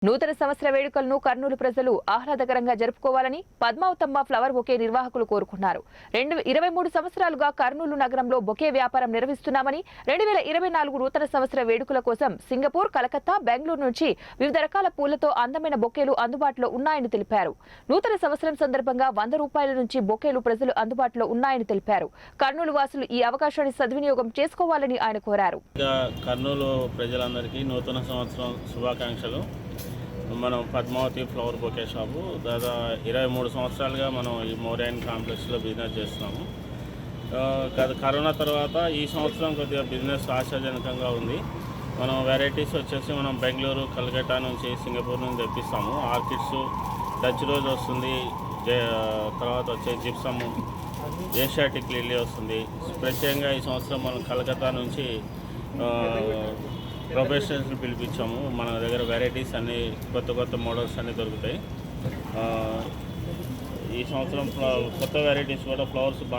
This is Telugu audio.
నూతన సంవత్సర వేడుకలను కర్నూలు ప్రజలు ఆహ్లాదకరంగా జరుపుకోవాలని పద్మావతమ్మ ఫ్లవర్ బొకే నిర్వాహకులు కోరుకున్నారు. 23 సంవత్సరాలుగా కర్నూలు నగరంలో బొకే వ్యాపారం నిర్వహిస్తున్నామని 2024 నూతన సంవత్సర వేడుకల కోసం సింగపూర్, కలకత్తా, బెంగళూరు నుంచి వివిధ రకాల పూలతో అందమైన బొకేలు అందుబాటులో ఉన్నాయని తెలిపారు. నూతన సంవత్సరం సందర్భంగా 100 రూపాయల నుంచి బొకేలు ప్రజలు అందుబాటులో ఉన్నాయని తెలిపారు. కర్నూలు వాసులు ఈ అవకాశాన్ని సద్వినియోగం చేసుకోవాలని ఆయన కోరారు. కర్నూలు ప్రజలందరికీ నూతన సంవత్సరం శుభాకాంక్షలు. మనం పద్మావతి ఫ్లవర్ బొకే షాపు దాదాపు 23 సంవత్సరాలుగా మనం ఈ మోరైన్ కాంప్లెక్స్లో బిజినెస్ చేస్తున్నాము. కరోనా తర్వాత ఈ సంవత్సరం కొద్దిగా బిజినెస్ ఆశాజనకంగా ఉంది. మనం వెరైటీస్ వచ్చేసి మనం బెంగళూరు, కలకత్తా నుంచి, సింగపూర్ నుంచి తెప్పిస్తాము. ఆర్కిడ్స్, డచ్ రోజ్ వస్తుంది, తర్వాత వచ్చే జిప్సమ్, ఏషియాటిక్ లిల్లీ వస్తుంది. ప్రత్యేకంగా ఈ సంవత్సరం మనం కలకత్తా నుంచి ప్రొఫెషనల్స్ని పిలిపించాము. మన దగ్గర వెరైటీస్ అన్నీ కొత్త మోడల్స్ అన్నీ దొరుకుతాయి. ఈ సంవత్సరం కొత్త వెరైటీస్ కూడా ఫ్లవర్స్